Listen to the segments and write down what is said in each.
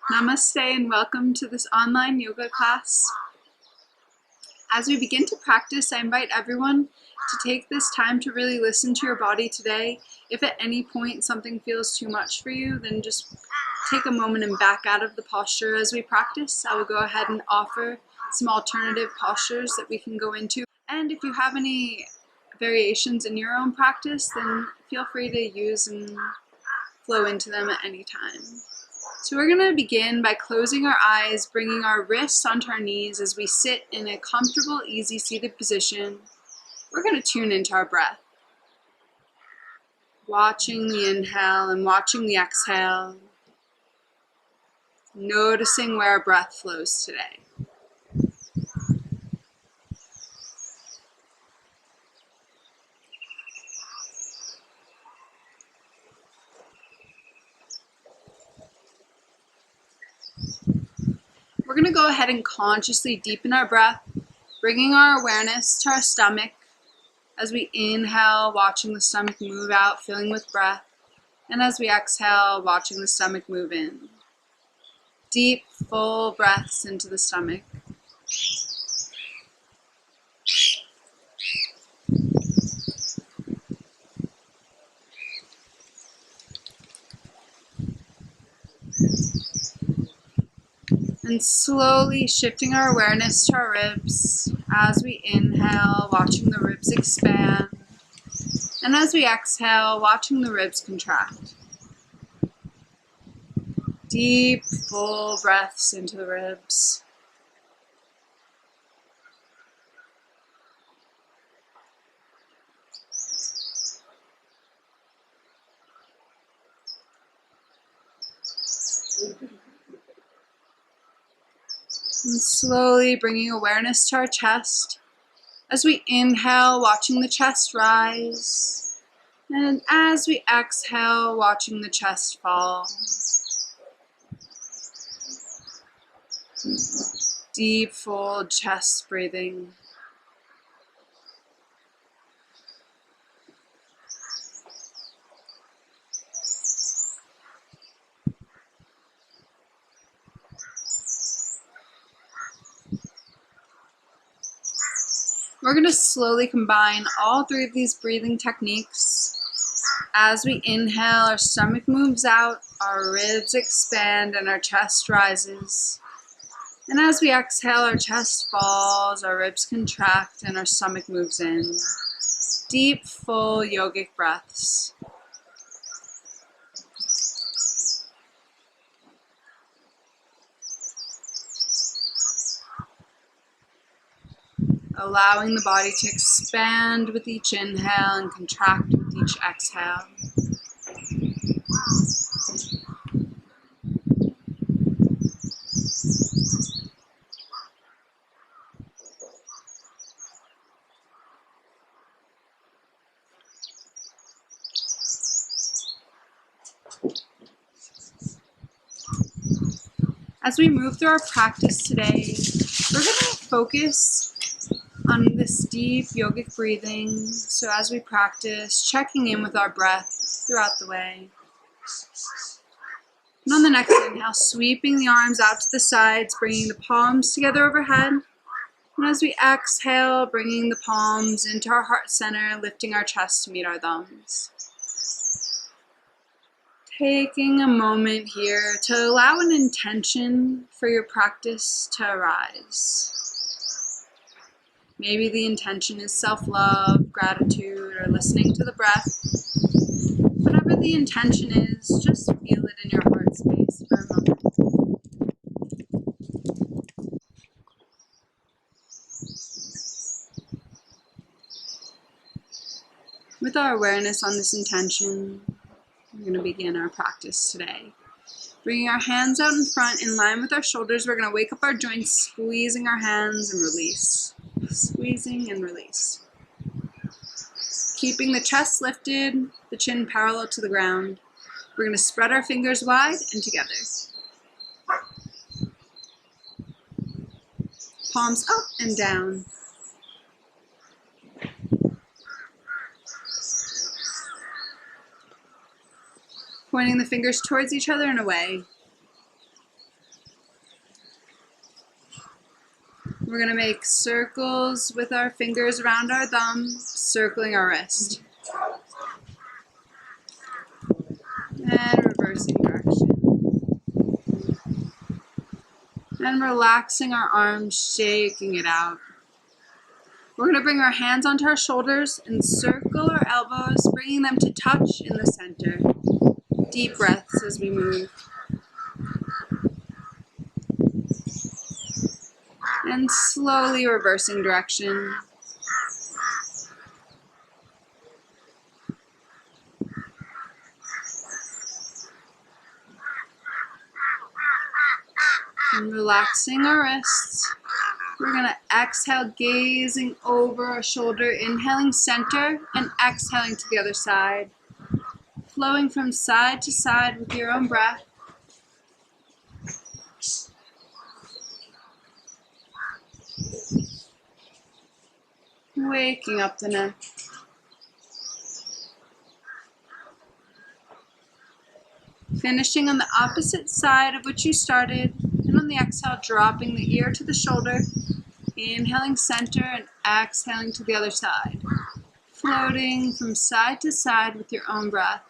Namaste and welcome to this online yoga class. As we begin to practice, I invite everyone to take this time to really listen to your body today. If at any point something feels too much for you, then just take a moment and back out of the posture as we practice. I will go ahead and offer some alternative postures that we can go into. And if you have any variations in your own practice, then feel free to use and flow into them at any time. So we're going to begin by closing our eyes, bringing our wrists onto our knees as we sit in a comfortable, easy seated position. We're going to tune into our breath, watching the inhale and watching the exhale, noticing where our breath flows today. We're going to go ahead and consciously deepen our breath, bringing our awareness to our stomach as we inhale, watching the stomach move out, filling with breath, and as we exhale, watching the stomach move in. Deep, full breaths into the stomach. And slowly shifting our awareness to our ribs as we inhale, watching the ribs expand. And as we exhale, watching the ribs contract. Deep, full breaths into the ribs. And slowly bringing awareness to our chest. As we inhale, watching the chest rise. And as we exhale, watching the chest fall. Deep, full chest breathing. We're going to slowly combine all three of these breathing techniques. As we inhale, our stomach moves out, our ribs expand, and our chest rises. And as we exhale, our chest falls, our ribs contract, and our stomach moves in. Deep, full yogic breaths. Allowing the body to expand with each inhale and contract with each exhale. As we move through our practice today, we're going to focus on this deep yogic breathing. So as we practice, checking in with our breath throughout the way. And on the next inhale, sweeping the arms out to the sides, bringing the palms together overhead. And as we exhale, bringing the palms into our heart center, lifting our chest to meet our thumbs. Taking a moment here to allow an intention for your practice to arise. Maybe the intention is self-love, gratitude, or listening to the breath. Whatever the intention is, just feel it in your heart space for a moment. With our awareness on this intention, we're going to begin our practice today. Bringing our hands out in front in line with our shoulders, we're going to wake up our joints, squeezing our hands and release. Squeezing and release. Keeping the chest lifted, the chin parallel to the ground. We're going to spread our fingers wide and together. Palms up and down. Pointing the fingers towards each other and away. We're going to make circles with our fingers around our thumb, circling our wrist. And reversing direction. And relaxing our arms, shaking it out. We're going to bring our hands onto our shoulders and circle our elbows, bringing them to touch in the center. Deep breaths as we move. And slowly reversing direction. And relaxing our wrists. We're going to exhale, gazing over our shoulder, inhaling center and exhaling to the other side. Flowing from side to side with your own breath. Waking up the neck. Finishing on the opposite side of which you started, and on the exhale, dropping the ear to the shoulder, inhaling center and exhaling to the other side, floating from side to side with your own breath.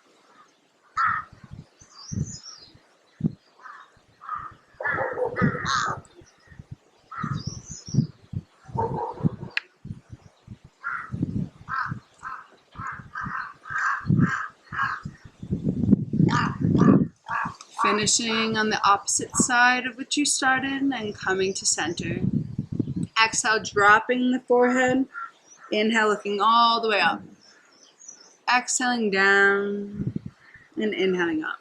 Finishing on the opposite side of which you started and coming to center. Exhale, dropping the forehead. Inhale, looking all the way up. Exhaling down and inhaling up.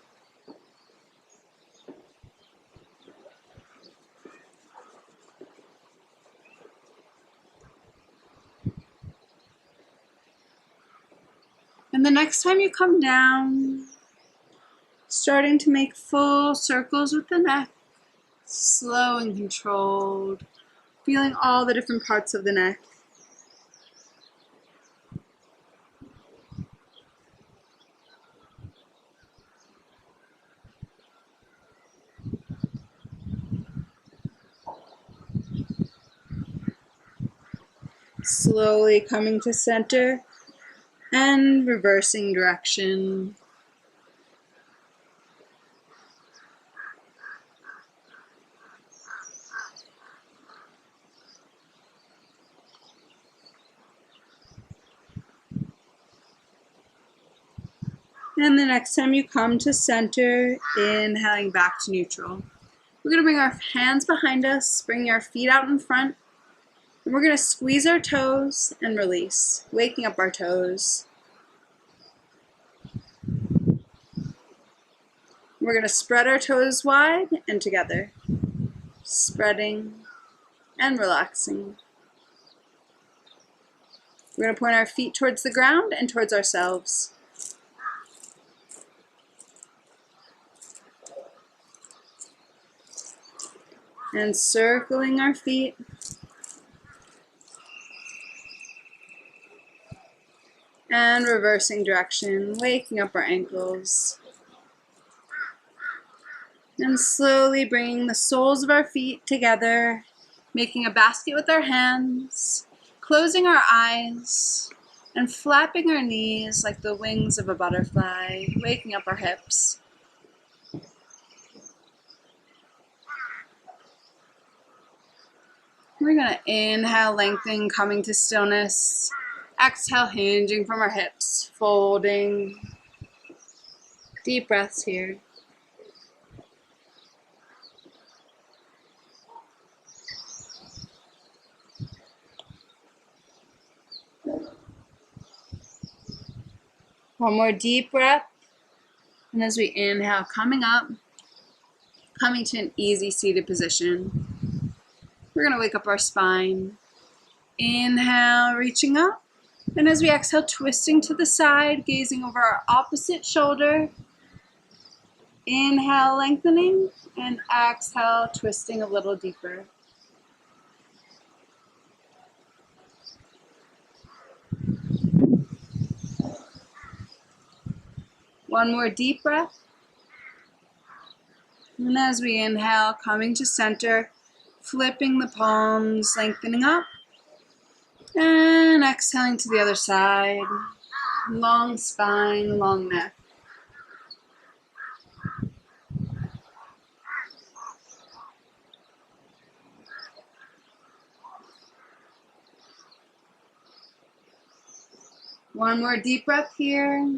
And the next time you come down, starting to make full circles with the neck, slow and controlled, feeling all the different parts of the neck. Slowly coming to center and reversing direction. And the next time you come to center, inhaling back to neutral. We're going to bring our hands behind us, bring our feet out in front, and we're going to squeeze our toes and release, waking up our toes. We're going to spread our toes wide and together, spreading and relaxing. We're going to point our feet towards the ground and towards ourselves. And circling our feet. And reversing direction, waking up our ankles. And slowly bringing the soles of our feet together, making a basket with our hands, closing our eyes, and flapping our knees like the wings of a butterfly, waking up our hips. We're going to inhale, lengthen, coming to stillness. Exhale, hinging from our hips, folding. Deep breaths here. One more deep breath. And as we inhale, coming up, coming to an easy seated position. We're going to wake up our spine. Inhale, reaching up. And as we exhale, twisting to the side, gazing over our opposite shoulder. Inhale, lengthening, and exhale, twisting a little deeper. One more deep breath. And as we inhale, coming to center, Flipping the palms, lengthening up. And exhaling to the other side. Long spine, long neck. One more deep breath here.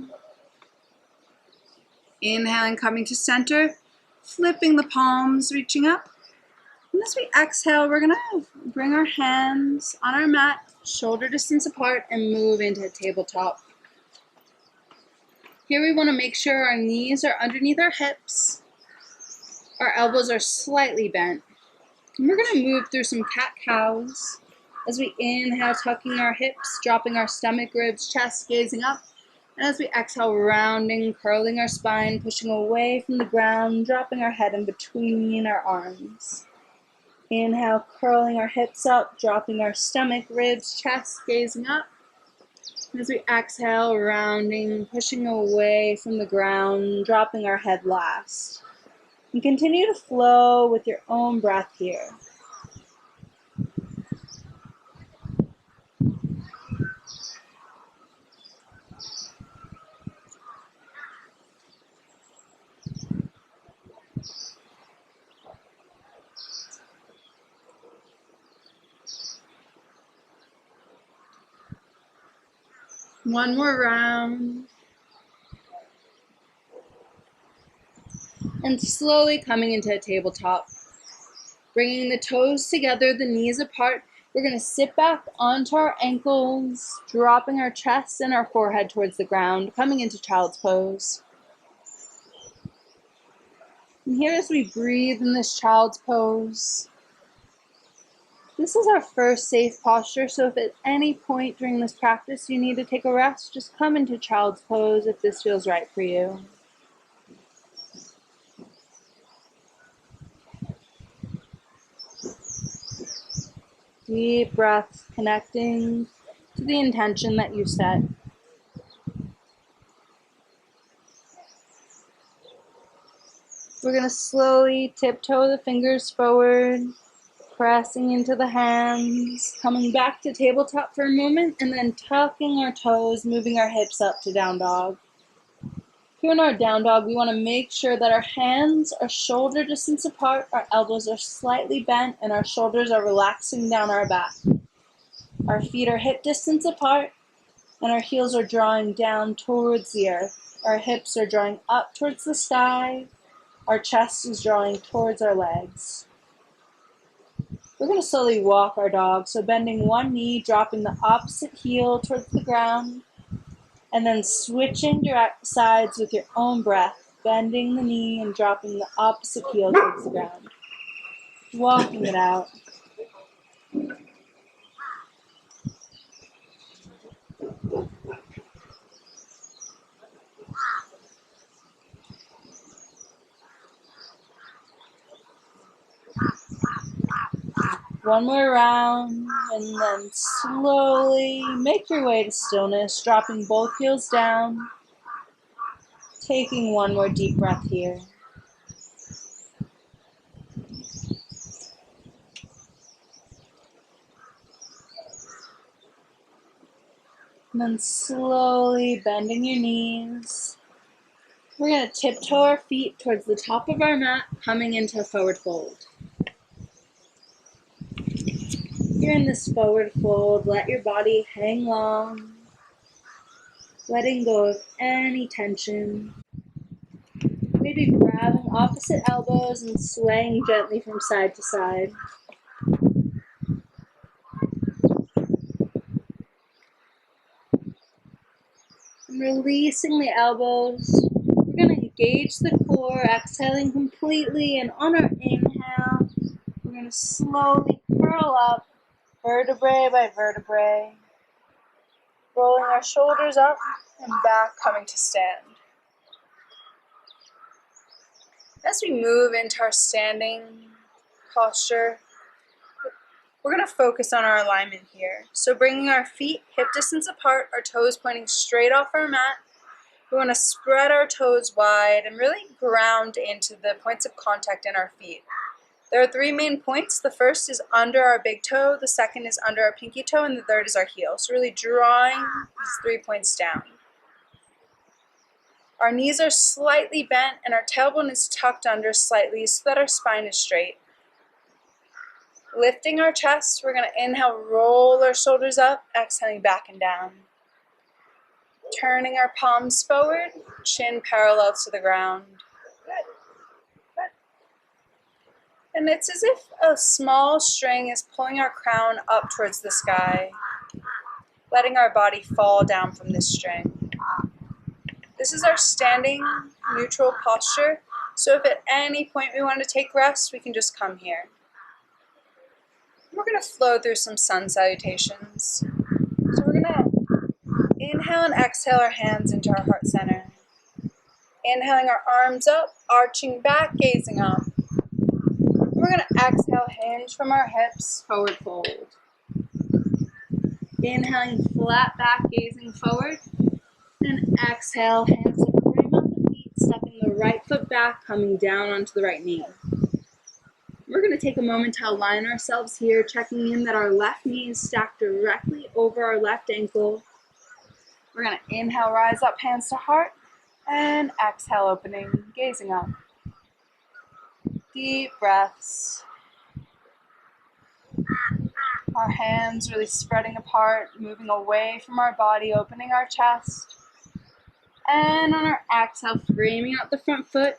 Inhaling, coming to center. Flipping the palms, reaching up. And as we exhale, we're going to bring our hands on our mat, shoulder distance apart, and move into a tabletop. Here we want to make sure our knees are underneath our hips. Our elbows are slightly bent. And we're going to move through some cat-cows. As we inhale, tucking our hips, dropping our stomach, ribs, chest, gazing up. And as we exhale, rounding, curling our spine, pushing away from the ground, dropping our head in between our arms. Inhale, curling our hips up, dropping our stomach, ribs, chest, gazing up. And as we exhale, rounding, pushing away from the ground, dropping our head last. And continue to flow with your own breath here. One more round. And slowly coming into a tabletop. Bringing the toes together, the knees apart. We're going to sit back onto our ankles, dropping our chest and our forehead towards the ground, coming into child's pose. And here as we breathe in this child's pose, this is our first safe posture, so if at any point during this practice you need to take a rest, just come into child's pose if this feels right for you. Deep breaths connecting to the intention that you set. We're going to slowly tiptoe the fingers forward, pressing into the hands, coming back to tabletop for a moment, and then tucking our toes, moving our hips up to down dog. Here in our down dog, we want to make sure that our hands are shoulder distance apart, our elbows are slightly bent, and our shoulders are relaxing down our back. Our feet are hip distance apart, and our heels are drawing down towards the earth. Our hips are drawing up towards the sky. Our chest is drawing towards our legs. We're going to slowly walk our dog, so bending one knee, dropping the opposite heel towards the ground, and then switching direct sides with your own breath, bending the knee and dropping the opposite heel towards the ground. Walking it out. One more round, and then slowly make your way to stillness, dropping both heels down, taking one more deep breath here. And then slowly bending your knees. We're going to tiptoe our feet towards the top of our mat, coming into a forward fold. Here in this forward fold, let your body hang long, letting go of any tension. Maybe grabbing opposite elbows and swaying gently from side to side. And releasing the elbows. We're going to engage the core, exhaling completely, and on our inhale, we're going to slowly curl up, vertebrae by vertebrae, rolling our shoulders up and back, coming to stand. As we move into our standing posture, we're going to focus on our alignment here. So bringing our feet hip distance apart, our toes pointing straight off our mat. We want to spread our toes wide and really ground into the points of contact in our feet. There are 3 main points. The first is under our big toe, the second is under our pinky toe, and the third is our heel. So really drawing these 3 points down. Our knees are slightly bent and our tailbone is tucked under slightly so that our spine is straight. Lifting our chest, we're going to inhale, roll our shoulders up, exhaling back and down. Turning our palms forward, chin parallel to the ground. And it's as if a small string is pulling our crown up towards the sky, letting our body fall down from this string. This is our standing neutral posture, so if at any point we want to take rest, we can just come here. We're going to flow through some sun salutations. So we're going to inhale and exhale our hands into our heart center. Inhaling our arms up, arching back, gazing up. We're going to exhale, hinge from our hips, forward fold. Inhaling, flat back, gazing forward. And exhale, hands to frame out the feet, stepping the right foot back, coming down onto the right knee. We're going to take a moment to align ourselves here, checking in that our left knee is stacked directly over our left ankle. We're going to inhale, rise up, hands to heart, and exhale, opening, gazing up. Deep breaths. Our hands really spreading apart, moving away from our body, opening our chest. And on our exhale, framing out the front foot,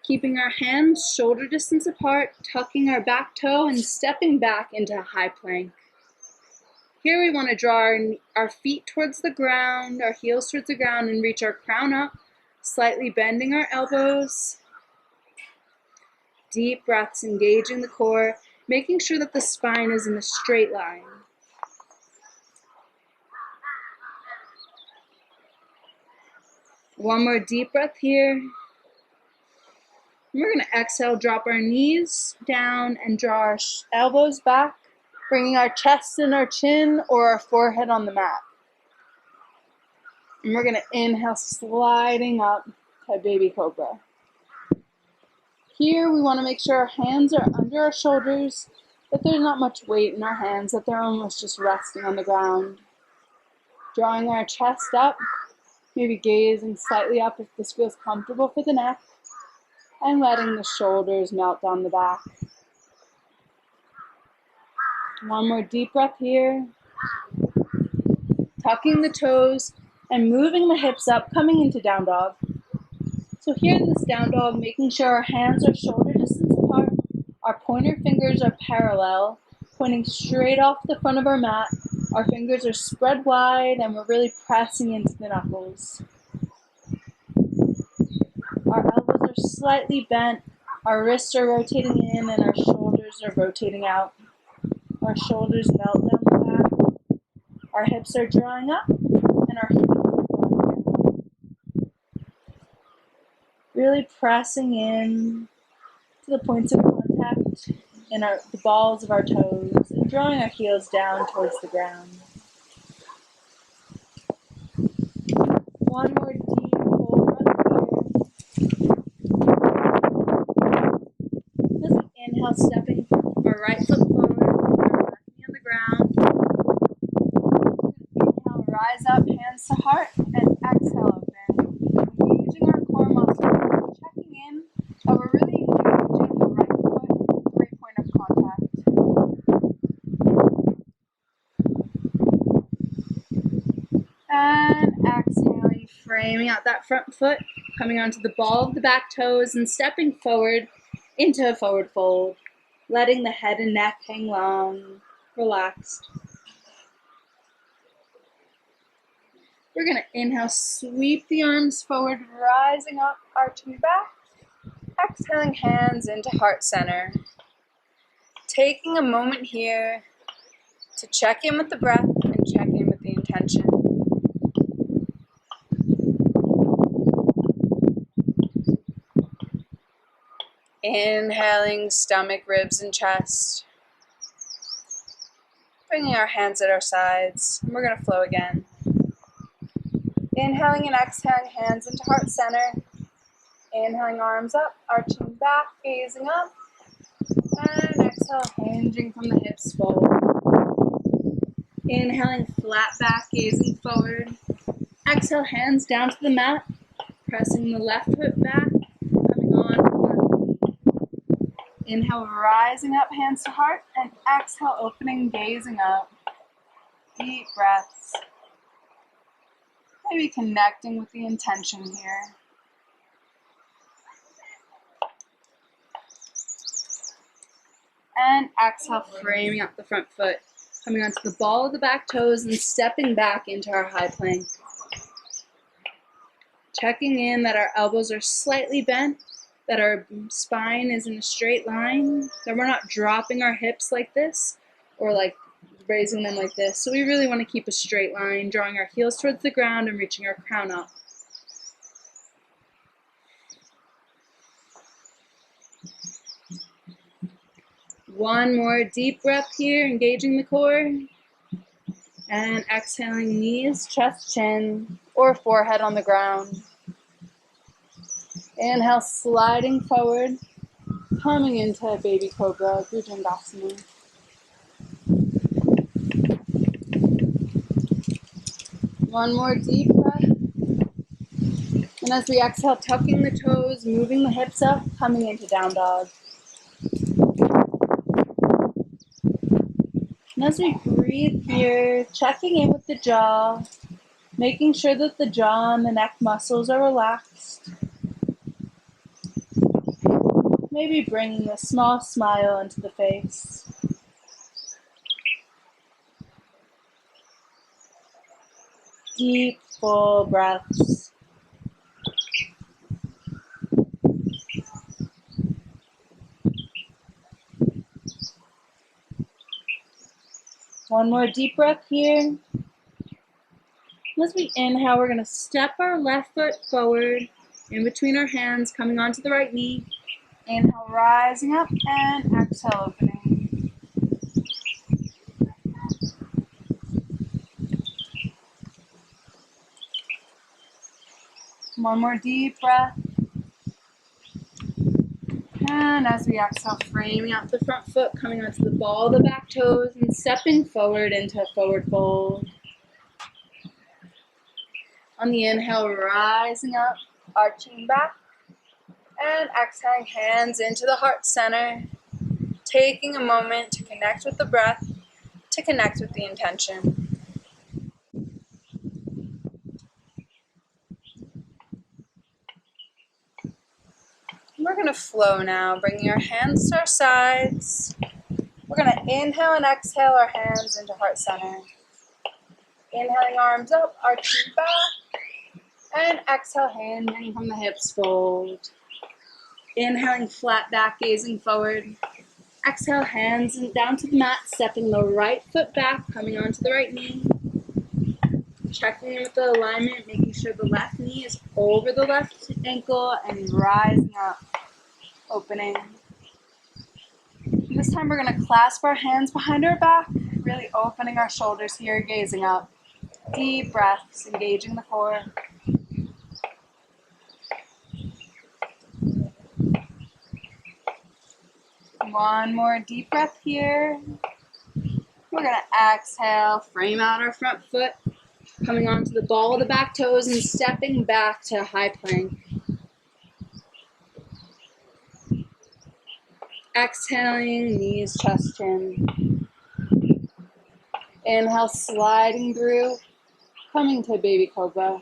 keeping our hands shoulder distance apart, tucking our back toe and stepping back into a high plank. Here we want to draw our feet towards the ground, our heels towards the ground, and reach our crown up, slightly bending our elbows. Deep breaths, engaging the core, making sure that the spine is in a straight line. One more deep breath here. We're going to exhale, drop our knees down and draw our elbows back, bringing our chest and our chin or our forehead on the mat. And we're going to inhale, sliding up to baby cobra. Here we want to make sure our hands are under our shoulders, that there's not much weight in our hands, that they're almost just resting on the ground. Drawing our chest up, maybe gazing slightly up if this feels comfortable for the neck, and letting the shoulders melt down the back. One more deep breath here. Tucking the toes and moving the hips up, coming into down dog. So here in this down dog, making sure our hands are shoulder distance apart, our pointer fingers are parallel, pointing straight off the front of our mat. Our fingers are spread wide and we're really pressing into the knuckles. Our elbows are slightly bent, our wrists are rotating in and our shoulders are rotating out. Our shoulders melt down the back, our hips are drawing up, and our heels are drawing down. Really pressing in to the points of contact in the balls of our toes and drawing our heels down towards the ground. One more deep full breath here. As we inhale, stepping our right foot forward, our left knee on the ground. Inhale, rise up, hands to heart, and exhale, open. Engaging our core muscles, checking in that we're really engaging the right foot, 3 point of contact. And exhaling, framing out that front foot, coming onto the ball of the back toes and stepping forward into a forward fold, letting the head and neck hang long, relaxed. We're going to inhale, sweep the arms forward, rising up, arching back. Exhaling, hands into heart center. Taking a moment here to check in with the breath and check in with the intention. Inhaling, stomach, ribs, and chest. Bringing our hands at our sides. And we're going to flow again. Inhaling and exhaling, hands into heart center. Inhaling, arms up, arching back, gazing up. And exhale, hinging from the hips forward. Inhaling, flat back, gazing forward. Exhale, hands down to the mat, pressing the left foot back, coming on. Inhale, rising up, hands to heart, and exhale, opening, gazing up. Deep breaths. Maybe connecting with the intention here. And exhale, framing up the front foot, coming onto the ball of the back toes and stepping back into our high plank. Checking in that our elbows are slightly bent, that our spine is in a straight line, that we're not dropping our hips like this or like raising them like this. So we really want to keep a straight line, drawing our heels towards the ground and reaching our crown up. One more deep breath here, engaging the core. And exhaling, knees, chest, chin, or forehead on the ground. Inhale, sliding forward, coming into baby cobra, Bhujangasana. One more deep breath. And as we exhale, tucking the toes, moving the hips up, coming into down dog. And as we breathe here, checking in with the jaw, making sure that the jaw and the neck muscles are relaxed. Maybe bringing a small smile into the face. Deep, full breaths. One more deep breath here. As we inhale, we're going to step our left foot forward in between our hands, coming onto the right knee. Inhale, rising up, and exhale, opening. One more deep breath. And as we exhale, framing out the front foot, coming onto the ball of the back toes, and stepping forward into a forward fold. On the inhale, rising up, arching back, and exhaling, hands into the heart center, taking a moment to connect with the breath, to connect with the intention. We're going to flow now, bringing our hands to our sides. We're going to inhale and exhale our hands into heart center. Inhaling, arms up, arching back. And exhale, hanging from the hips, fold. Inhaling, flat back, gazing forward. Exhale, hands down to the mat, stepping the right foot back, coming onto the right knee. Checking in with the alignment, making sure the left knee is over the left ankle and rising up, opening. And this time we're going to clasp our hands behind our back, really opening our shoulders here, gazing up. Deep breaths, engaging the core. One more deep breath here. We're going to exhale, frame out our front foot, coming onto the ball of the back toes and stepping back to high plank. Exhaling, knees, chest, chin. Inhale, sliding through, coming to baby cobra.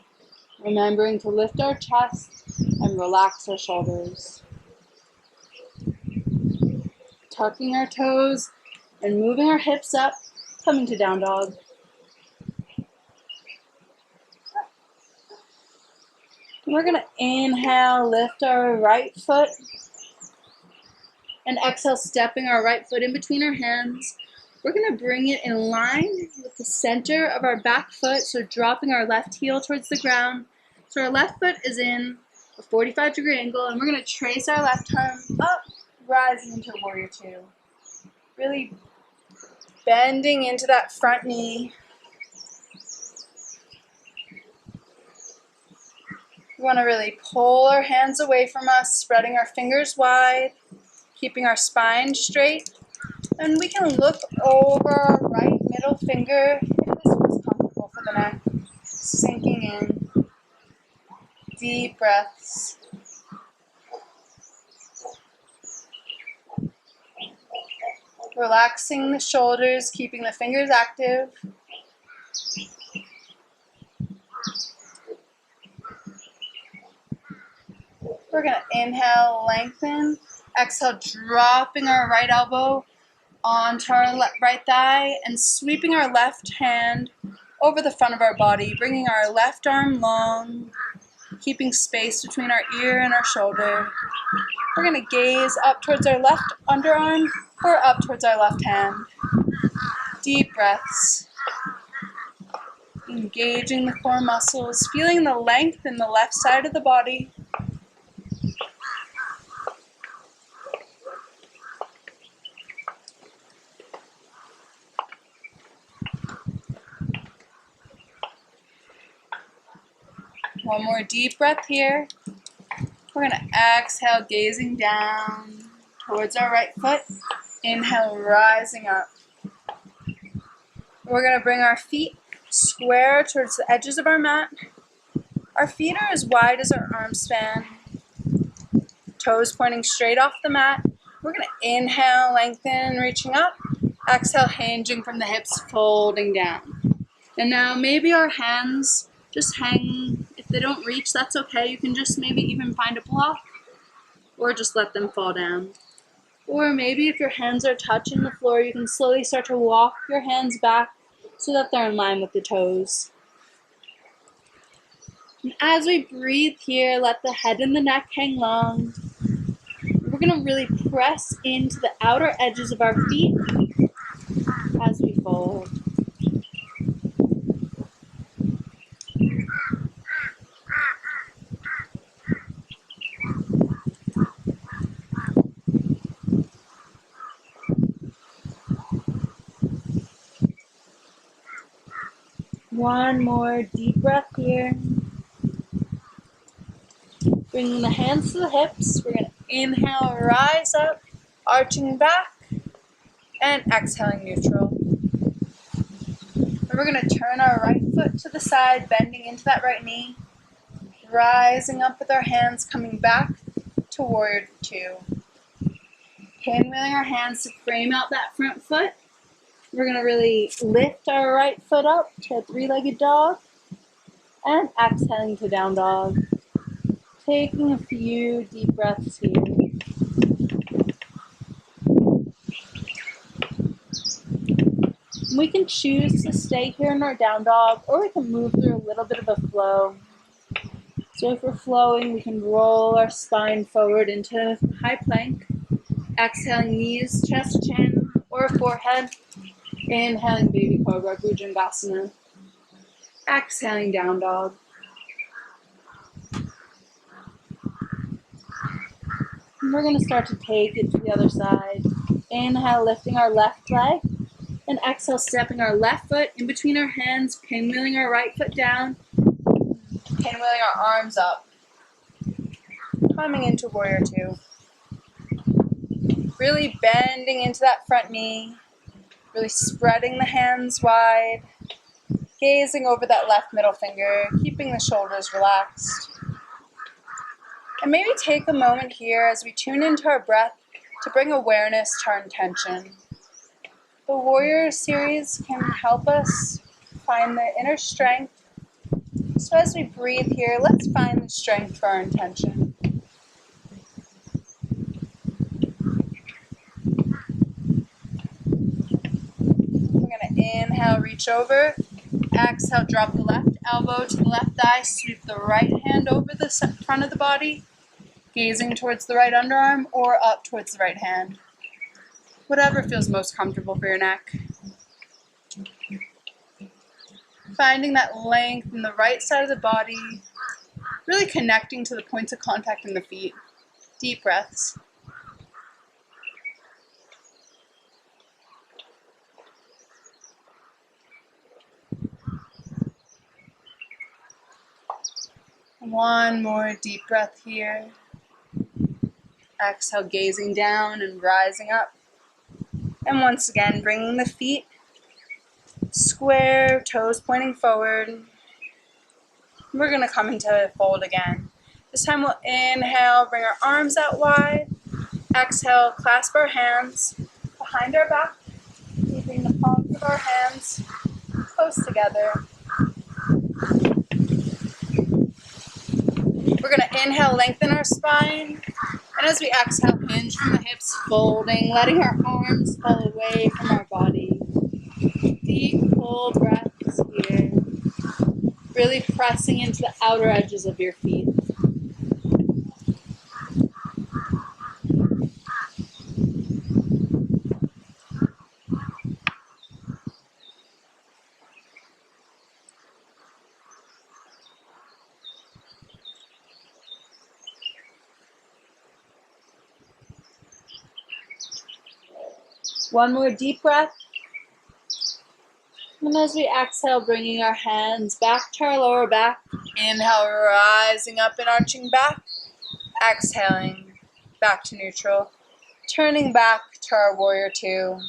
Remembering to lift our chest and relax our shoulders. Tucking our toes and moving our hips up, coming to down dog. We're going to inhale, lift our right foot, and exhale, stepping our right foot in between our hands. We're going to bring it in line with the center of our back foot, so dropping our left heel towards the ground. So our left foot is in a 45-degree angle, and we're going to trace our left arm up, rising into warrior two. Really bending into that front knee. We want to really pull our hands away from us, spreading our fingers wide. keeping our spine straight. And we can look over our right middle finger if this feels comfortable for the neck. Sinking in. Deep breaths. Relaxing the shoulders, keeping the fingers active. We're going to inhale, lengthen. Exhale, dropping our right elbow onto our right thigh and sweeping our left hand over the front of our body, bringing our left arm long, keeping space between our ear and our shoulder. We're going to gaze up towards our left underarm or up towards our left hand. Deep breaths. Engaging the core muscles, feeling the length in the left side of the body. One more deep breath here. We're going to exhale, gazing down towards our right foot. Inhale, rising up. We're going to bring our feet square towards the edges of our mat. Our feet are as wide as our arm span. Toes pointing straight off the mat. We're going to inhale, lengthen, reaching up. Exhale, hinging from the hips, folding down. And now maybe our hands just hang. If they don't reach, that's okay. You can just maybe even find a block or just let them fall down. Or maybe if your hands are touching the floor, you can slowly start to walk your hands back so that they're in line with the toes. And as we breathe here, let the head and the neck hang long. We're going to really press into the outer edges of our feet as we fold. One more deep breath here. Bringing the hands to the hips. We're going to inhale, rise up, arching back, and exhaling neutral. And we're going to turn our right foot to the side, bending into that right knee. Rising up with our hands, coming back to Warrior Two. Pinwheeling our hands to frame out that front foot. We're going to really lift our right foot up to a three-legged dog. And exhaling to down dog. Taking a few deep breaths here. We can choose to stay here in our down dog, or we can move through a little bit of a flow. So if we're flowing, we can roll our spine forward into high plank. Exhaling knees, chest, chin, or forehead. Inhaling baby cobra, Bhujangasana. Exhaling down dog. And we're going to start to take it to the other side. Inhale, lifting our left leg. And exhale, stepping our left foot in between our hands, pinwheeling our right foot down. Pinwheeling our arms up. Coming into Warrior Two. Really bending into that front knee. Really spreading the hands wide. Gazing over that left middle finger, keeping the shoulders relaxed. And maybe take a moment here as we tune into our breath to bring awareness to our intention. The Warrior series can help us find the inner strength. So as we breathe here, let's find the strength for our intention. We're going to inhale, reach over. Exhale, drop the left elbow to the left thigh. Sweep the right hand over the front of the body. Gazing towards the right underarm or up towards the right hand. Whatever feels most comfortable for your neck. Finding that length in the right side of the body. Really connecting to the points of contact in the feet. Deep breaths. One more deep breath here. Exhale, gazing down and rising up. And once again, bringing the feet square, toes pointing forward. We're going to come into fold again. This time we'll inhale, bring our arms out wide. Exhale, clasp our hands behind our back, keeping the palms of our hands close together. We're going to inhale, lengthen our spine. And as we exhale, hinge from the hips, folding, letting our arms fall away from our body. Deep, full breaths here. Really pressing into the outer edges of your feet. One more deep breath. And as we exhale, bringing our hands back to our lower back. Inhale, rising up and arching back. Exhaling, back to neutral. Turning back to our warrior two.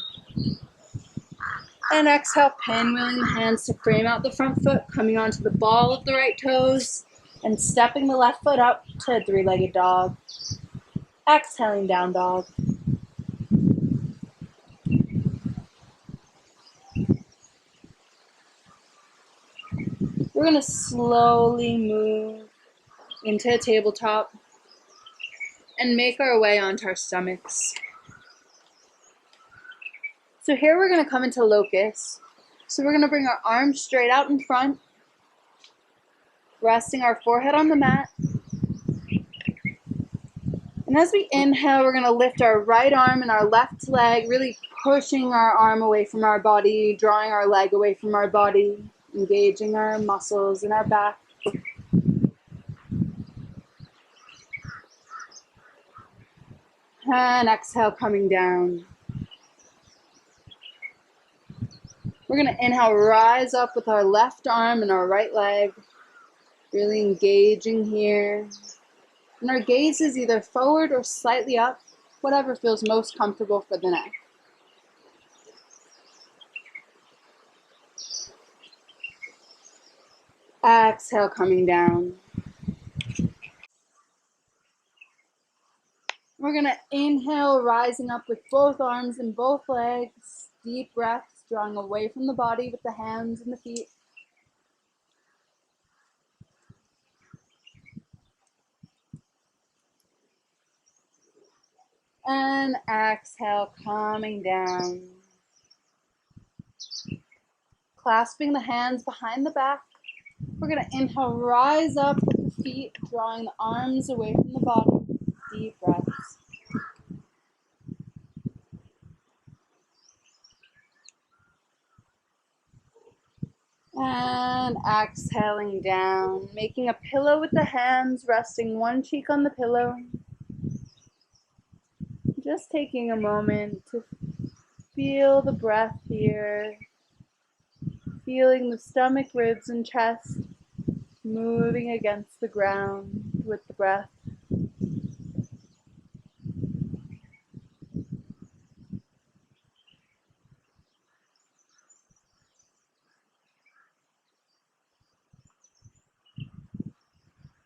And exhale, pinwheeling the hands to frame out the front foot, coming onto the ball of the right toes, and stepping the left foot up to a three-legged dog. Exhaling, down dog. We're going to slowly move into a tabletop and make our way onto our stomachs. So here we're going to come into locust. So we're going to bring our arms straight out in front, resting our forehead on the mat. And as we inhale, we're going to lift our right arm and our left leg, really pushing our arm away from our body, drawing our leg away from our body, engaging our muscles in our back. And exhale, coming down. We're going to inhale, rise up with our left arm and our right leg, really engaging here. And our gaze is either forward or slightly up, whatever feels most comfortable for the neck. Exhale, coming down. We're going to inhale, rising up with both arms and both legs. Deep breaths, drawing away from the body with the hands and the feet. And exhale, coming down. Clasping the hands behind the back. We're going to inhale, rise up with the feet, drawing the arms away from the body. Deep breaths. And exhaling down, making a pillow with the hands, resting one cheek on the pillow. Just taking a moment to feel the breath here, feeling the stomach, ribs, and chest moving against the ground with the breath.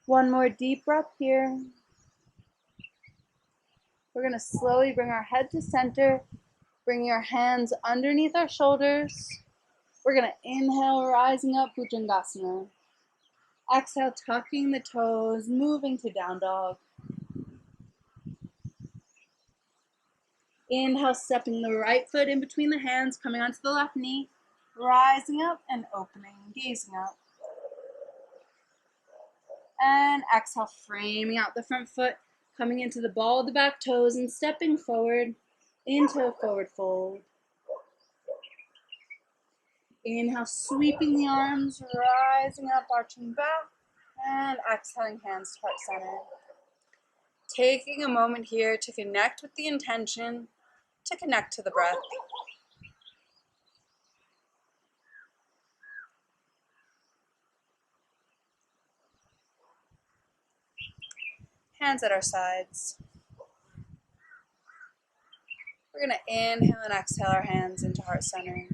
One more deep breath here. We're going to slowly bring our head to center, bringing our hands underneath our shoulders. We're going to inhale, rising up, Bhujangasana. Exhale, tucking the toes, moving to down dog. Inhale, stepping the right foot in between the hands, coming onto the left knee, rising up and opening, gazing up. And exhale, framing out the front foot, coming into the ball of the back toes and stepping forward into a forward fold. Inhale, sweeping the arms, rising up, arching back, and exhaling, hands to heart center. Taking a moment here to connect with the intention, to connect to the breath. Hands at our sides. We're going to inhale and exhale our hands into heart center.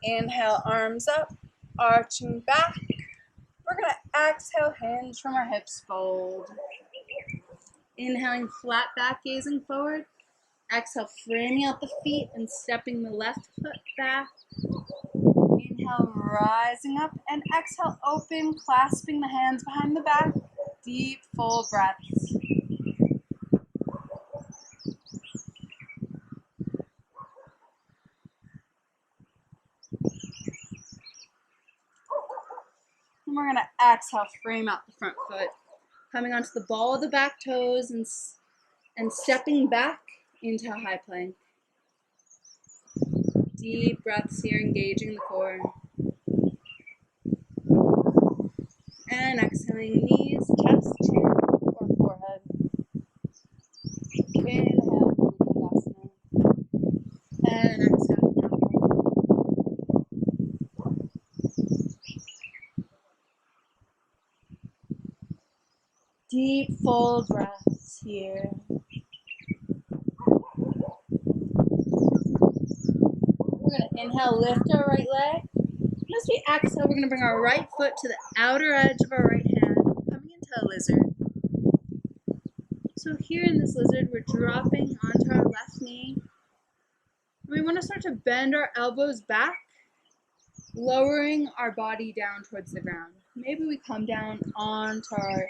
Inhale, arms up, arching back. We're going to exhale, hinge from our hips, fold. Inhaling, flat back, gazing forward. Exhale, framing out the feet and stepping the left foot back. Inhale, rising up, and exhale, open, clasping the hands behind the back. Deep, full breaths. And we're going to exhale, frame out the front foot. Coming onto the ball of the back toes and stepping back into a high plank. Deep breaths here, engaging the core. And exhaling, knees, chest, chin, or forehead. Inhale, Asana. And exhale, down. Deep, full breaths here. We're going to inhale, lift our right leg. And as we exhale, we're going to bring our right foot to the outer edge of our right hand, coming into a lizard. So here in this lizard, we're dropping onto our left knee. We want to start to bend our elbows back, lowering our body down towards the ground. Maybe we come down onto our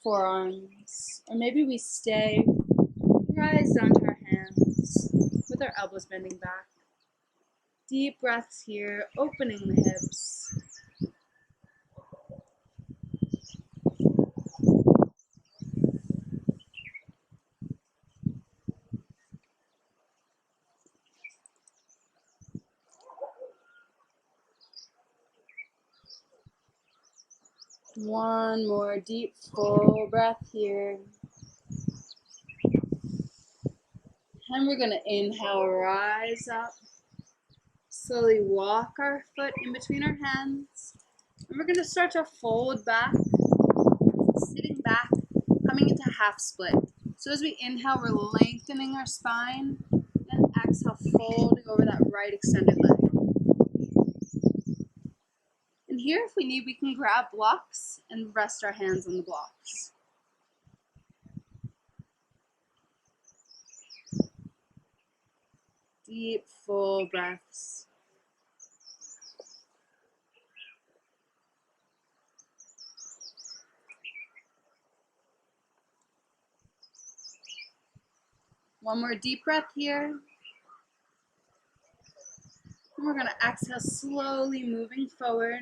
forearms, or maybe we stay, rise down to our hands with our elbows bending back. Deep breaths here, opening the hips. One more deep, full breath here. And we're going to inhale, rise up. Slowly walk our foot in between our hands. And we're going to start to fold back, sitting back, coming into half split. So as we inhale, we're lengthening our spine. And exhale, folding over that right extended leg. And here, if we need, we can grab blocks and rest our hands on the blocks. Deep, full breaths. One more deep breath here. And we're going to exhale, slowly moving forward.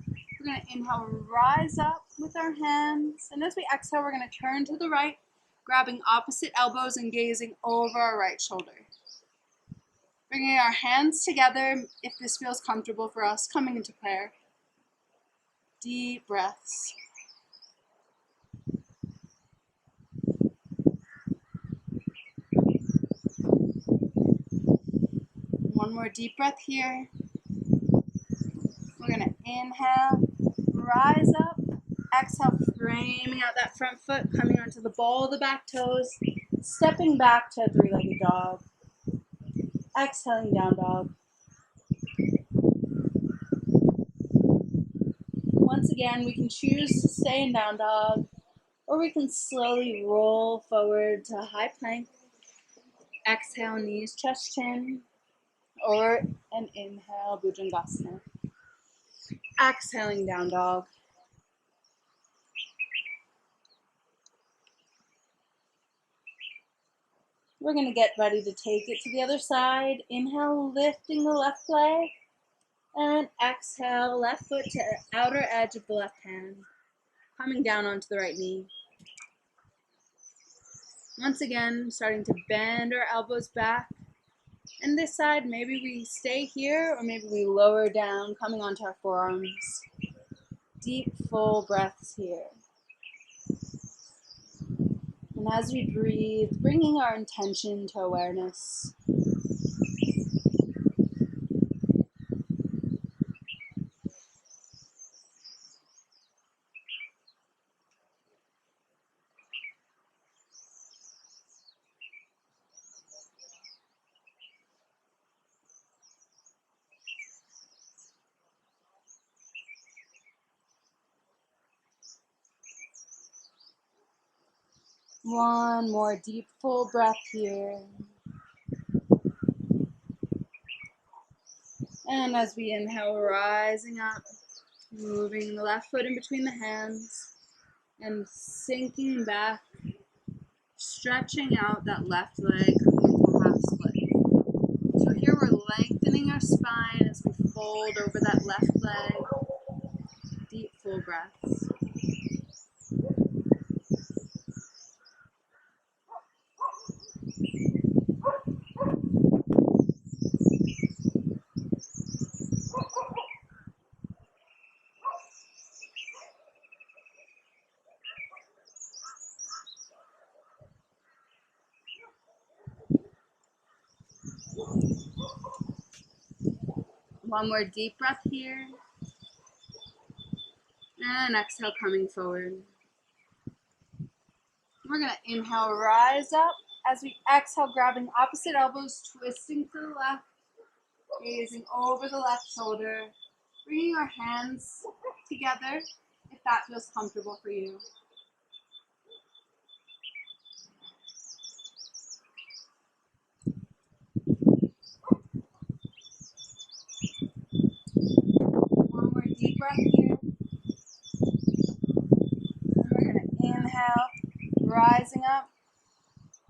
We're going to inhale, rise up with our hands. And as we exhale, we're going to turn to the right, grabbing opposite elbows and gazing over our right shoulder. Bringing our hands together, if this feels comfortable for us, coming into prayer. Deep breaths. One more deep breath here. We're going to inhale, rise up, exhale, framing out that front foot, coming onto the ball of the back toes, stepping back to a three-legged dog. Exhaling, down dog. Once again, we can choose to stay in down dog, or we can slowly roll forward to a high plank. Exhale, knees, chest, chin, or an inhale, Bhujangasana. Exhaling, down dog. We're going to get ready to take it to the other side. Inhale, lifting the left leg. And exhale, left foot to the outer edge of the left hand. Coming down onto the right knee. Once again, starting to bend our elbows back. And this side, maybe we stay here, or maybe we lower down, coming onto our forearms. Deep, full breaths here. And as we breathe, bringing our intention to awareness. One more deep, full breath here. And as we inhale, rising up, moving the left foot in between the hands and sinking back, stretching out that left leg, coming into half split. So here we're lengthening our spine as we fold over that left leg. Deep, full breaths. One more deep breath here. And exhale, coming forward. We're going to inhale, rise up. As we exhale, grabbing opposite elbows, twisting to the left, gazing over the left shoulder, bringing our hands together if that feels comfortable for you. One more deep breath here. And we're going to inhale, rising up,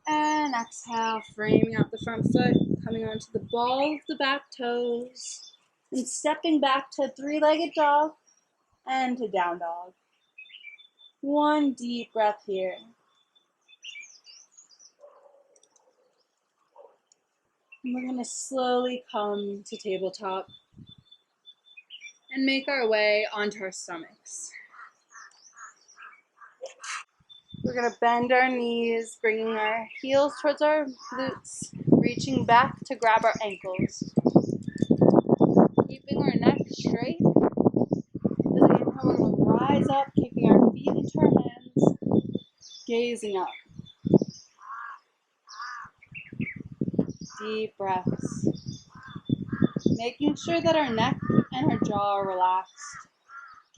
and exhale, framing out the front foot, coming onto the ball of the back toes, and stepping back to three-legged dog and to down dog. One deep breath here. And we're going to slowly come to tabletop and make our way onto our stomachs. We're going to bend our knees, bringing our heels towards our glutes, reaching back to grab our ankles. Keeping our neck straight. As we inhale, we're going to rise up, kicking our feet into our hands, gazing up. Deep breaths. Making sure that our neck and our jaw are relaxed,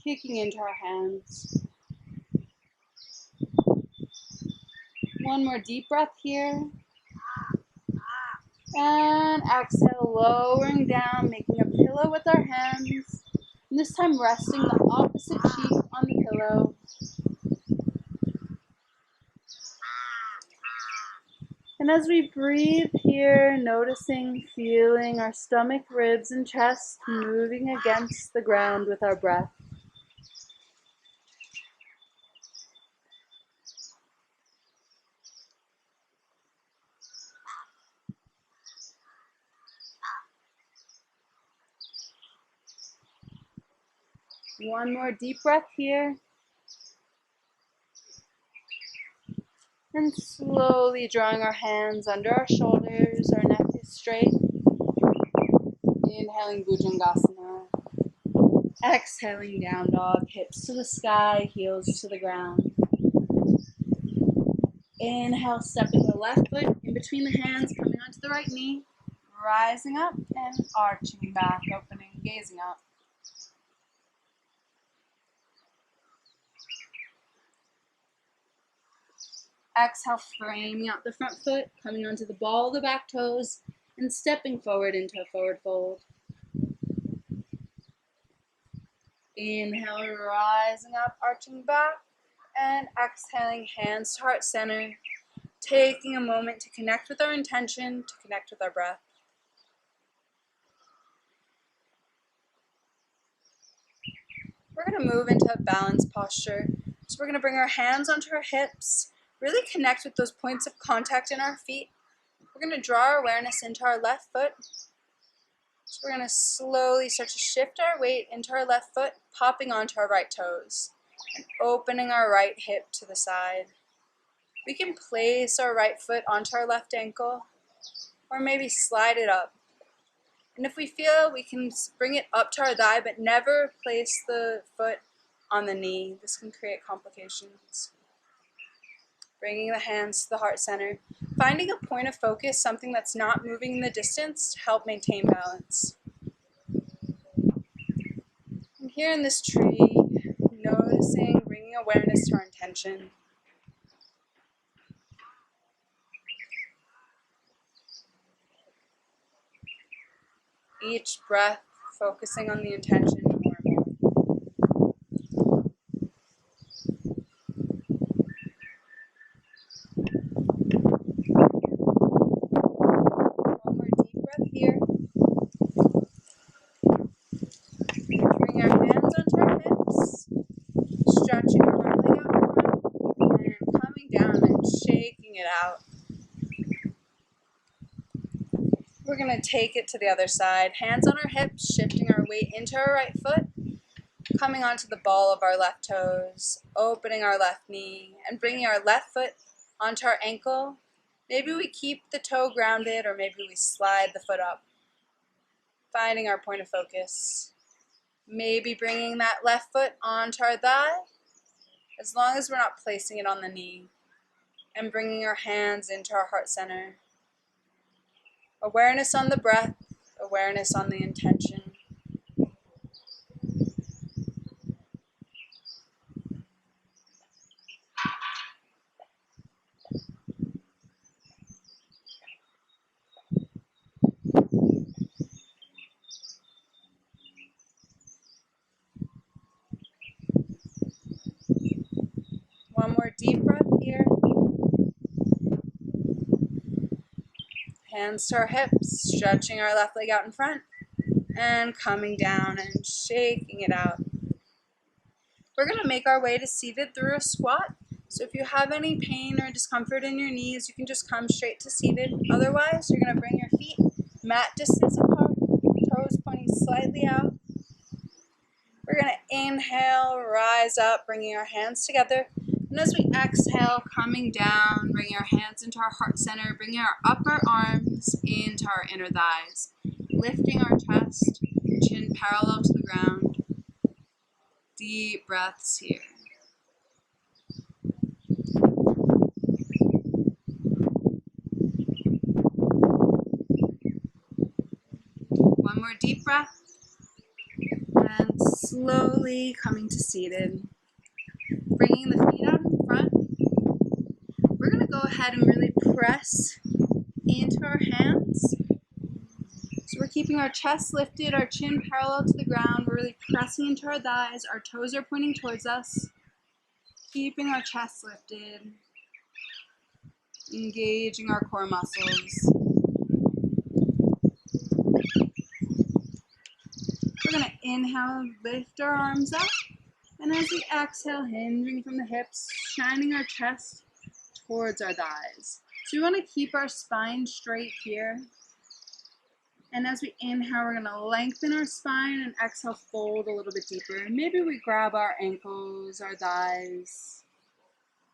kicking into our hands. One more deep breath here. And exhale, lowering down, making a pillow with our hands. And this time resting the opposite cheek on the pillow. And as we breathe here, noticing, feeling our stomach, ribs, and chest moving against the ground with our breath. One more deep breath here. And slowly drawing our hands under our shoulders, our neck is straight. Inhaling Bhujangasana. Exhaling down dog, hips to the sky, heels to the ground. Inhale, stepping the left foot in between the hands, coming onto the right knee. Rising up and arching back, opening, gazing up. Exhale, framing out the front foot, coming onto the ball of the back toes, and stepping forward into a forward fold. Inhale, rising up, arching back, and exhaling, hands to heart center, taking a moment to connect with our intention, to connect with our breath. We're going to move into a balanced posture. So we're going to bring our hands onto our hips, really connect with those points of contact in our feet. We're going to draw our awareness into our left foot. So we're going to slowly start to shift our weight into our left foot, popping onto our right toes, and opening our right hip to the side. We can place our right foot onto our left ankle, or maybe slide it up. And if we feel, we can bring it up to our thigh, but never place the foot on the knee. This can create complications. Bringing the hands to the heart center. Finding a point of focus, something that's not moving in the distance, to help maintain balance. And here in this tree, noticing, bringing awareness to our intention. Each breath focusing on the intention more and more. One more deep breath here. Bring our hands onto our hips, stretching our right leg out in front, and coming down and shaking it out. We're going to take it to the other side. Hands on our hips, shifting our weight into our right foot, coming onto the ball of our left toes, opening our left knee, and bringing our left foot onto our ankle. Maybe we keep the toe grounded, or maybe we slide the foot up, finding our point of focus. Maybe bringing that left foot onto our thigh, as long as we're not placing it on the knee, and bringing our hands into our heart center. Awareness on the breath, awareness on the intention. One more deep breath here. Hands to our hips, stretching our left leg out in front, and coming down and shaking it out. We're going to make our way to seated through a squat. So if you have any pain or discomfort in your knees, you can just come straight to seated. Otherwise, you're going to bring your feet mat distance apart, toes pointing slightly out. We're going to inhale, rise up, bringing our hands together. And as we exhale, coming down, bringing our hands into our heart center, bringing our upper arms into our inner thighs, lifting our chest, chin parallel to the ground. Deep breaths here. One more deep breath. And slowly coming to seated. Bringing the feet out in front. We're going to go ahead and really press into our hands. So we're keeping our chest lifted, our chin parallel to the ground. We're really pressing into our thighs. Our toes are pointing towards us. Keeping our chest lifted. Engaging our core muscles. We're going to inhale, lift our arms up. And as we exhale, hinging from the hips, shining our chest towards our thighs. So we want to keep our spine straight here. And as we inhale, we're going to lengthen our spine and exhale, fold a little bit deeper. And maybe we grab our ankles, our thighs,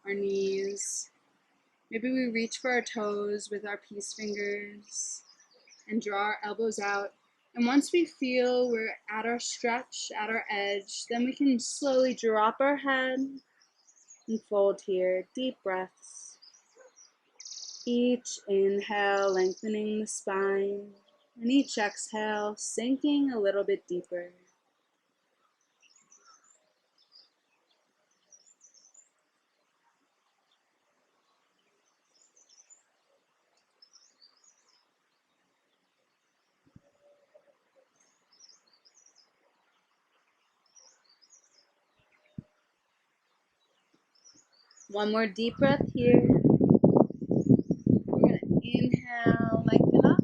our knees. Maybe we reach for our toes with our peace fingers and draw our elbows out. And once we feel we're at our stretch, at our edge, then we can slowly drop our head and fold here. Deep breaths. Each inhale, lengthening the spine. And each exhale, sinking a little bit deeper. One more deep breath here. We're going to inhale, lengthen up.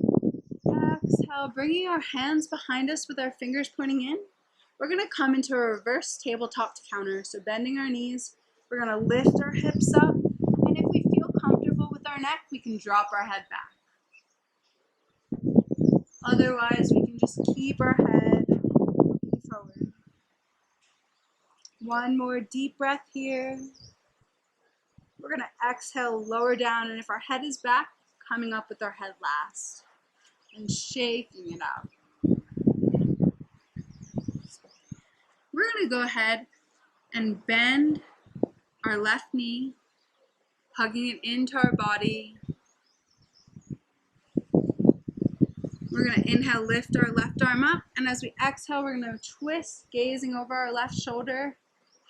Exhale, bringing our hands behind us with our fingers pointing in. We're going to come into a reverse tabletop to counter. So bending our knees, we're going to lift our hips up. And if we feel comfortable with our neck, we can drop our head back. Otherwise, we can just keep our head looking forward. One more deep breath here. We're going to exhale, lower down, and if our head is back, coming up with our head last and shaking it out. We're going to go ahead and bend our left knee, hugging it into our body. We're going to inhale, lift our left arm up, and as we exhale, we're going to twist, gazing over our left shoulder,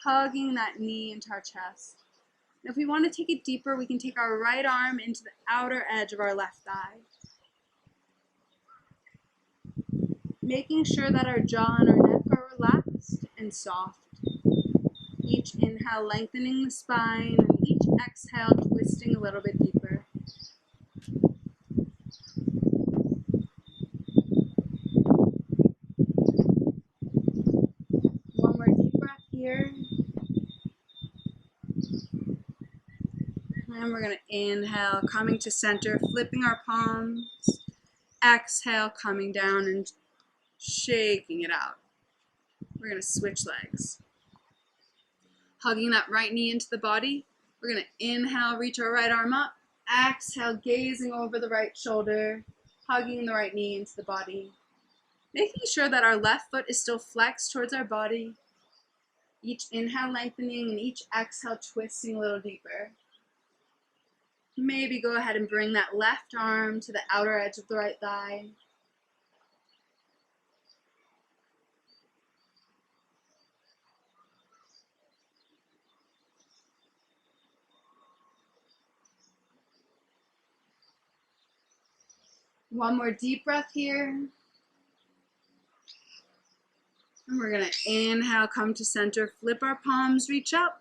hugging that knee into our chest. And if we want to take it deeper, we can take our right arm into the outer edge of our left thigh. making sure that our jaw and our neck are relaxed and soft. Each inhale lengthening the spine, and each exhale twisting a little bit deeper. One more deep breath here. And we're going to inhale, coming to center, flipping our palms. Exhale, coming down and shaking it out. We're going to switch legs. Hugging that right knee into the body. We're going to inhale, reach our right arm up. Exhale, gazing over the right shoulder, hugging the right knee into the body. Making sure that our left foot is still flexed towards our body. Each inhale lengthening and each exhale twisting a little deeper. Maybe go ahead and bring that left arm to the outer edge of the right thigh. One more deep breath here. And we're going to inhale, come to center, flip our palms, reach up.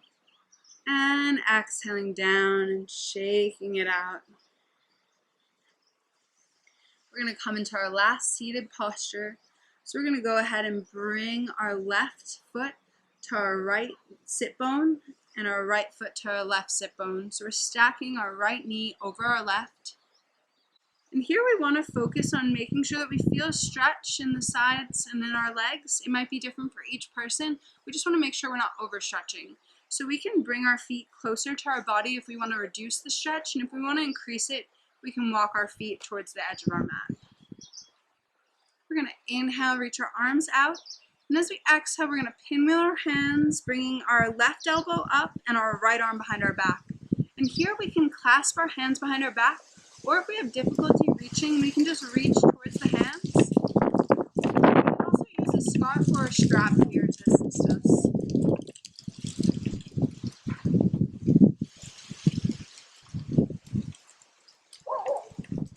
And exhaling down and shaking it out. We're going to come into our last seated posture. So we're going to go ahead and bring our left foot to our right sit bone and our right foot to our left sit bone. So we're stacking our right knee over our left. And here we want to focus on making sure that we feel a stretch in the sides and in our legs. It might be different for each person. We just want to make sure we're not overstretching. So we can bring our feet closer to our body if we want to reduce the stretch, and if we want to increase it, we can walk our feet towards the edge of our mat. We're going to inhale, reach our arms out, and as we exhale, we're going to pinwheel our hands, bringing our left elbow up and our right arm behind our back. And here we can clasp our hands behind our back, or if we have difficulty reaching, we can just reach towards the hands. We can also use a scarf or a strap here to assist us.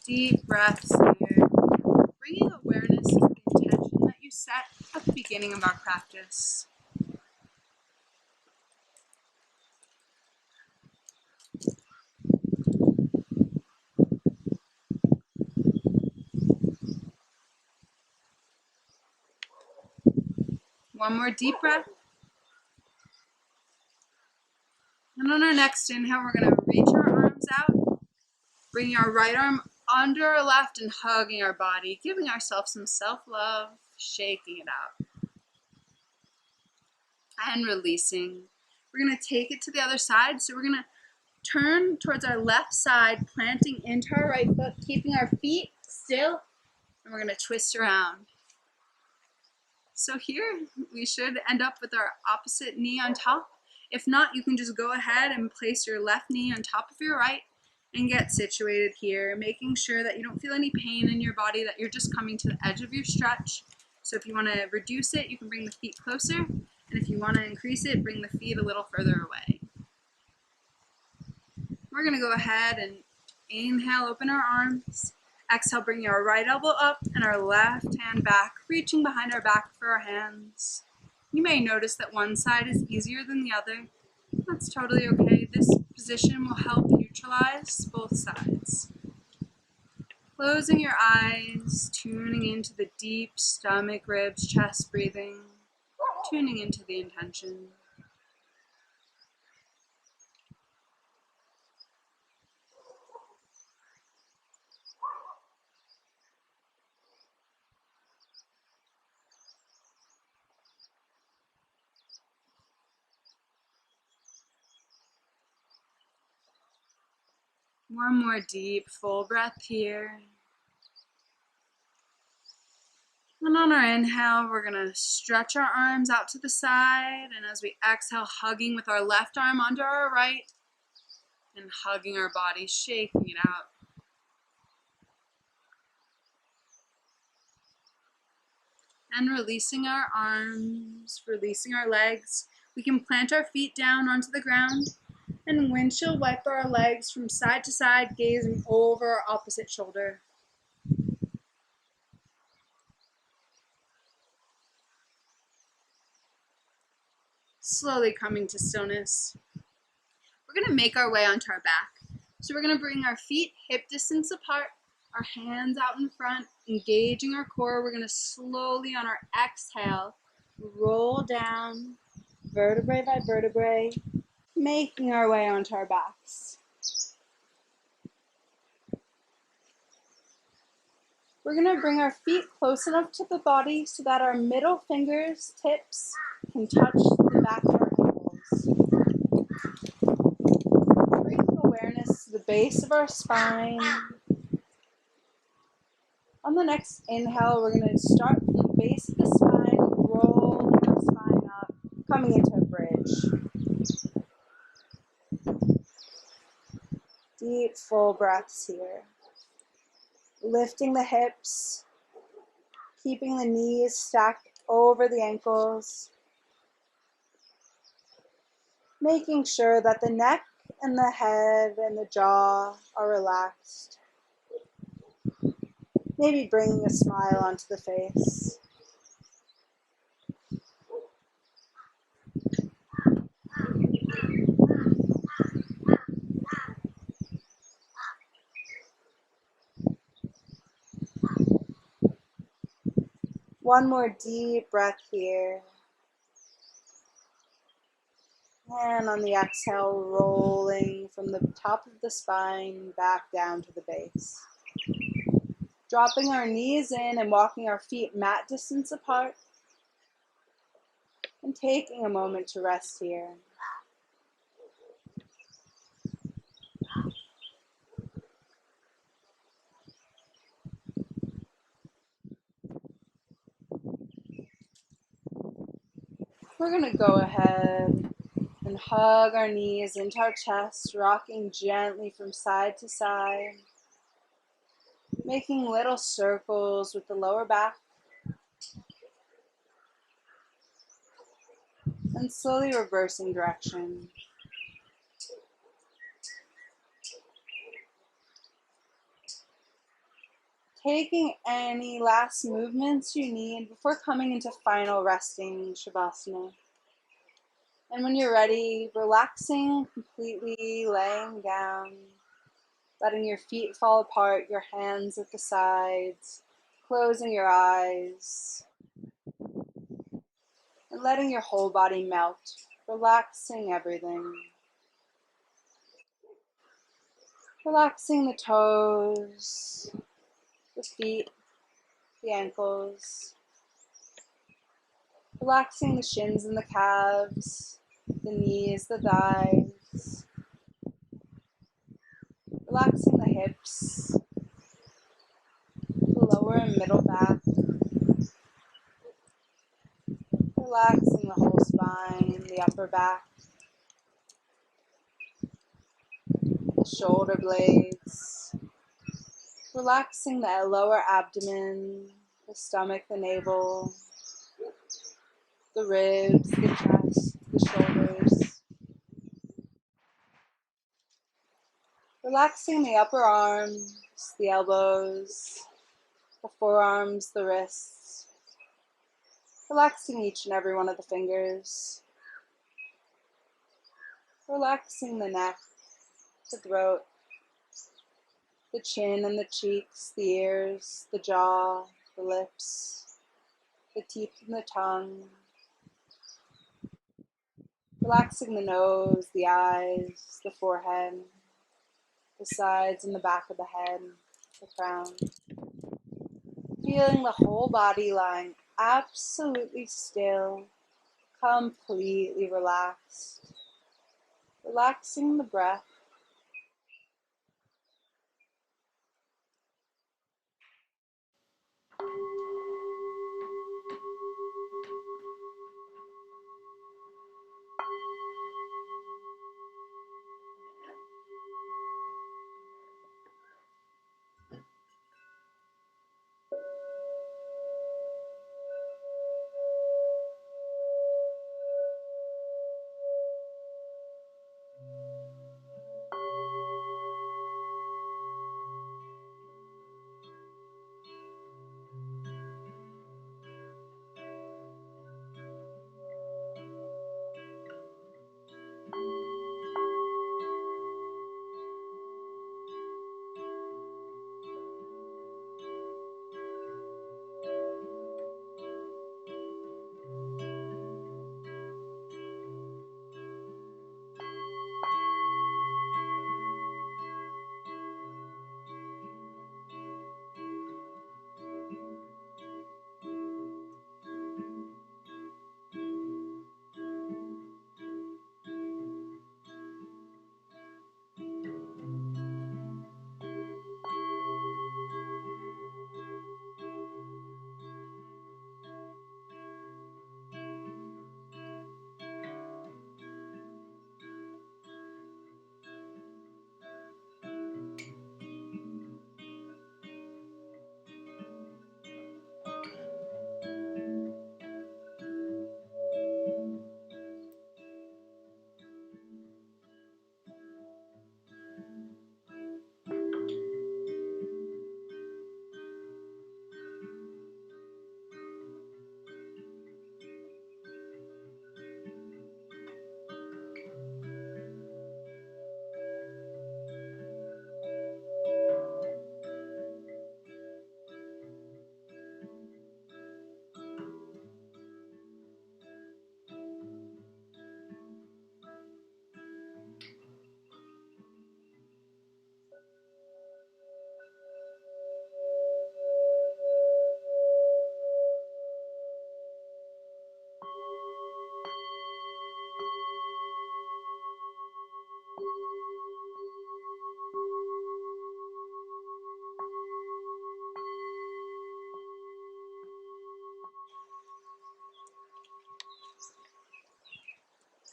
Deep breaths here, bringing awareness to the intention that you set at the beginning of our practice. One more deep breath. And on our next inhale, we're going to reach our arms out, bringing our right arm under our left and hugging our body, giving ourselves some self-love, shaking it out. And releasing. We're going to take it to the other side. So we're going to turn towards our left side, planting into our right foot, keeping our feet still, and we're going to twist around. So here, we should end up with our opposite knee on top. If not, you can just go ahead and place your left knee on top of your right and get situated here, making sure that you don't feel any pain in your body, that you're just coming to the edge of your stretch. So if you want to reduce it, you can bring the feet closer, and if you want to increase it, bring the feet a little further away. We're going to go ahead and inhale, open our arms. Exhale, bringing our right elbow up and our left hand back, reaching behind our back for our hands. You may notice that one side is easier than the other. That's totally okay. This position will help neutralize both sides. Closing your eyes, tuning into the deep stomach, ribs, chest breathing, tuning into the intention. One more deep, full breath here. And on our inhale, we're going to stretch our arms out to the side. And as we exhale, hugging with our left arm under our right and hugging our body, shaking it out. And releasing our arms, releasing our legs. We can plant our feet down onto the ground and windshield wiper our legs from side to side, gazing over our opposite shoulder. slowly coming to stillness. We're going to make our way onto our back. So we're going to bring our feet hip distance apart, our hands out in front, engaging our core. We're going to slowly on our exhale, roll down, vertebrae by vertebrae, making our way onto our backs. We're going to bring our feet close enough to the body so that our middle fingers, tips, can touch the back of our ankles. Bring awareness to the base of our spine. On the next inhale, we're going to start from the base of the spine, rolling our spine up, coming into a bridge. Deep, full breaths here. Lifting the hips, keeping the knees stacked over the ankles, making sure that the neck and the head and the jaw are relaxed. Maybe bringing a smile onto the face. One more deep breath here. And on the exhale, rolling from the top of the spine back down to the base. Dropping our knees in and walking our feet mat distance apart. And taking a moment to rest here. We're going to go ahead and hug our knees into our chest, rocking gently from side to side, making little circles with the lower back, and slowly reversing direction. Taking any last movements you need before coming into final resting Shavasana. And when you're ready, relaxing, completely laying down, letting your feet fall apart, your hands at the sides, closing your eyes, and letting your whole body melt, relaxing everything. Relaxing the toes, the feet, the ankles. Relaxing the shins and the calves, the knees, the thighs. Relaxing the hips, the lower and middle back. Relaxing the whole spine, the upper back, the shoulder blades. Relaxing the lower abdomen, the stomach, the navel, the ribs, the chest, the shoulders. Relaxing the upper arms, the elbows, the forearms, the wrists. Relaxing each and every one of the fingers. Relaxing the neck, the throat, the chin and the cheeks, the ears, the jaw, the lips, the teeth and the tongue. Relaxing the nose, the eyes, the forehead, the sides and the back of the head, the crown. Feeling the whole body lying absolutely still, completely relaxed. Relaxing the breath.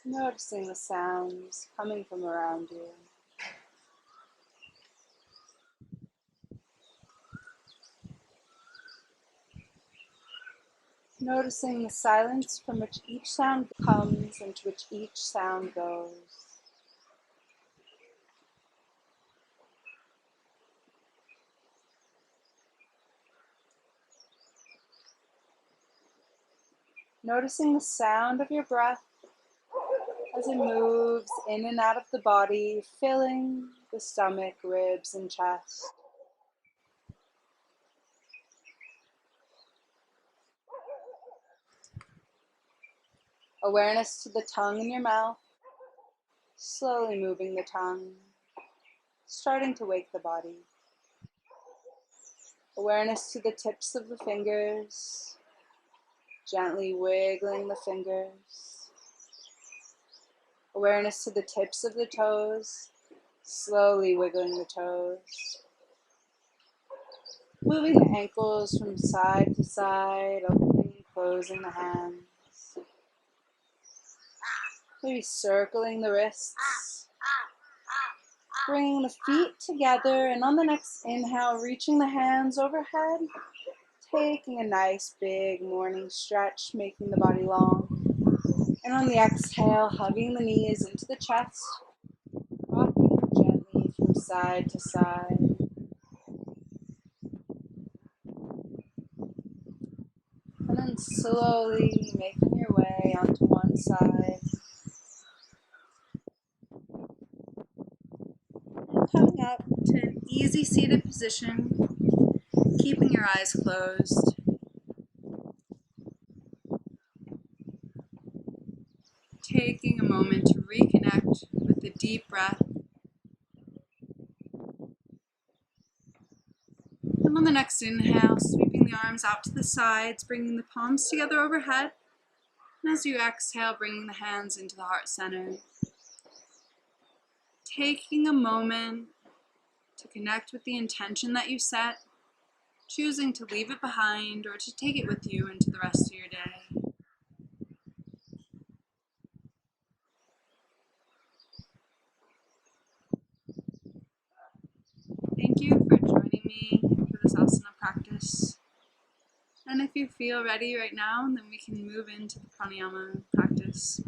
Noticing the sounds coming from around you. Noticing the silence from which each sound comes and to which each sound goes. Noticing the sound of your breath as it moves in and out of the body, filling the stomach, ribs, and chest. Awareness to the tongue in your mouth, slowly moving the tongue, starting to wake the body. Awareness to the tips of the fingers, gently wiggling the fingers. Awareness to the tips of the toes, slowly wiggling the toes. Moving the ankles from side to side, opening and closing the hands. Maybe circling the wrists. Bringing the feet together, and on the next inhale, reaching the hands overhead. Taking a nice big morning stretch, making the body long. And on the exhale, hugging the knees into the chest. Rocking gently from side to side. And then slowly making your way onto one side. And coming up to an easy seated position, keeping your eyes closed. Taking a moment to reconnect with the deep breath. And on the next inhale, sweeping the arms out to the sides, bringing the palms together overhead. And as you exhale, bringing the hands into the heart center. Taking a moment to connect with the intention that you set, choosing to leave it behind or to take it with you into the rest of your day. Thank you for joining me for this asana practice. And if you feel ready right now, then we can move into the pranayama practice.